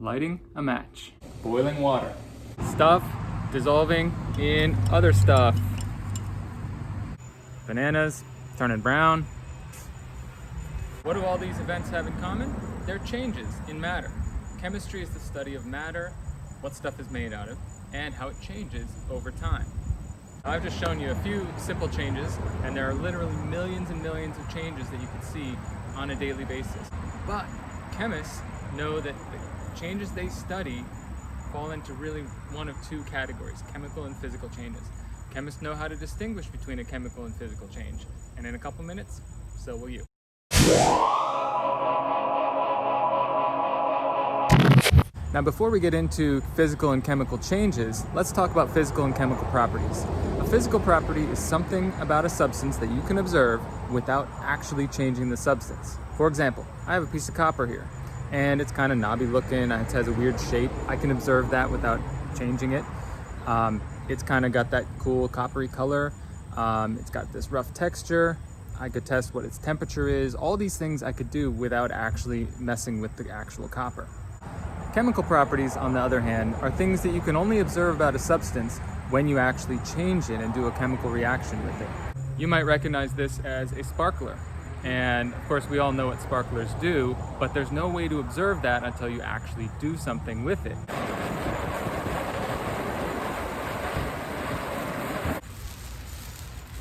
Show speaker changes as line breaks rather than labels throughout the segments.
lighting a match, boiling water, stuff dissolving in other stuff, bananas turning brown. What do all these events have in common? They're changes in matter. Chemistry is the study of matter, what stuff is made out of, and how it changes over time. I've just shown you a few simple changes, and there are literally millions and millions of changes that you can see on a daily basis. But chemists know that the changes they study fall into really one of two categories, chemical and physical changes. Chemists know how to distinguish between a chemical and physical change, and in a couple minutes, so will you. Now, before we get into physical and chemical changes, let's talk about physical and chemical properties. A physical property is something about a substance that you can observe without actually changing the substance. For example, I have a piece of copper here, and it's kind of knobby looking, it has a weird shape. I can observe that without changing it. It's kind of got that cool coppery color. It's got this rough texture. I could test what its temperature is. All these things I could do without actually messing with the actual copper. Chemical properties, on the other hand, are things that you can only observe about a substance when you actually change it and do a chemical reaction with it. You might recognize this as a sparkler. And of course, we all know what sparklers do, but there's no way to observe that until you actually do something with it.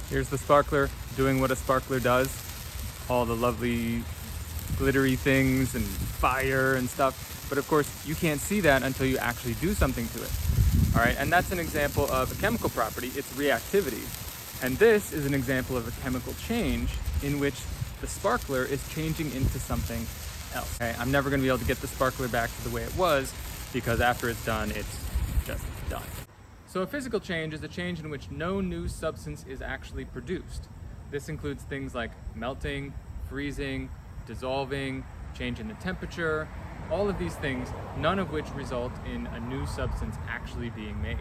Here's the sparkler doing what a sparkler does. All the lovely glittery things and fire and stuff. But of course, you can't see that until you actually do something to it. All right, and that's an example of a chemical property, it's reactivity. And this is an example of a chemical change in which the sparkler is changing into something else. Okay, I'm never gonna be able to get the sparkler back to the way it was because after it's done, it's just done. So a physical change is a change in which no new substance is actually produced. This includes things like melting, freezing, dissolving, change in the temperature, all of these things, none of which result in a new substance actually being made.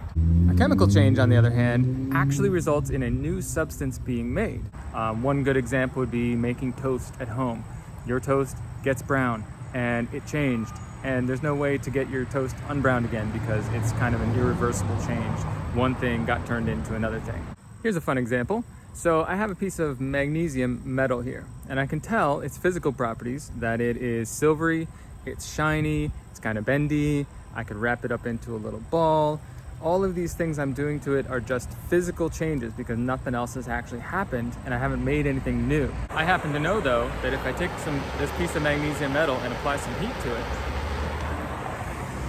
A chemical change, on the other hand, actually results in a new substance being made. One good example would be making toast at home. Your toast gets brown and it changed, and there's no way to get your toast unbrowned again because it's kind of an irreversible change. One thing got turned into another thing. Here's a fun example. So I have a piece of magnesium metal here, and I can tell its physical properties that it is silvery, it's shiny, it's kind of bendy, I could wrap it up into a little ball. All of these things I'm doing to it are just physical changes because nothing else has actually happened and I haven't made anything new. I happen to know though that if I take this piece of magnesium metal and apply some heat to it,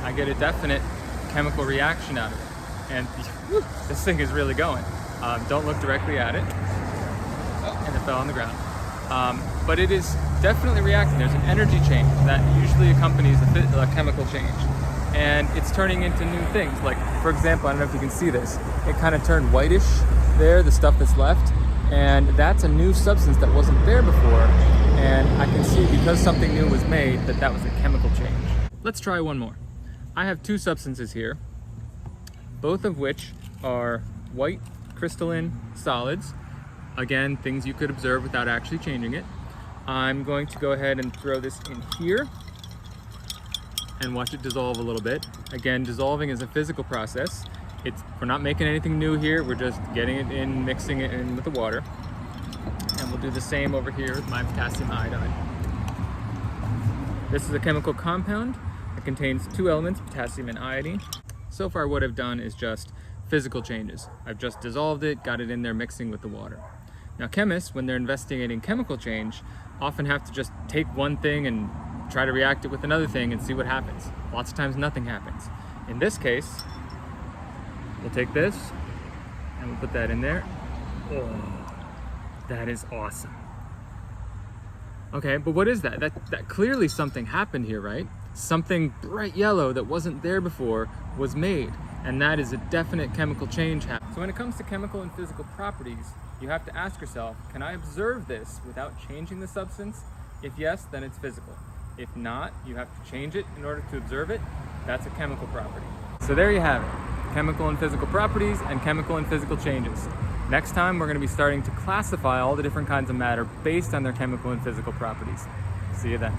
I get a definite chemical reaction out of it. And this thing is really going. Don't look directly at it. Oh, and it fell on the ground. But it is definitely reacting. There's an energy change that usually accompanies a chemical change. And it's turning into new things. Like, for example, I don't know if you can see this. It kind of turned whitish there, the stuff that's left. And that's a new substance that wasn't there before. And I can see because something new was made that was a chemical change. Let's try one more. I have two substances here, both of which are white crystalline solids. Again, things you could observe without actually changing it. I'm going to go ahead and throw this in here and watch it dissolve a little bit. Again, dissolving is a physical process. We're not making anything new here. We're just getting it in, mixing it in with the water. And we'll do the same over here with my potassium iodide. This is a chemical compound. It contains two elements, potassium and iodine. So far, what I've done is just physical changes. I've just dissolved it, got it in there mixing with the water. Now, chemists, when they're investigating chemical change, often have to just take one thing and try to react it with another thing and see what happens. Lots of times nothing happens. In this case, we'll take this and we'll put that in there. Oh, that is awesome. Okay, but what is that? That clearly something happened here, right? Something bright yellow that wasn't there before was made, and that is a definite chemical change happening. So when it comes to chemical and physical properties, you have to ask yourself, can I observe this without changing the substance? If yes, then it's physical. If not, you have to change it in order to observe it. That's a chemical property. So there you have it, chemical and physical properties and chemical and physical changes. Next time, we're going to be starting to classify all the different kinds of matter based on their chemical and physical properties. See you then.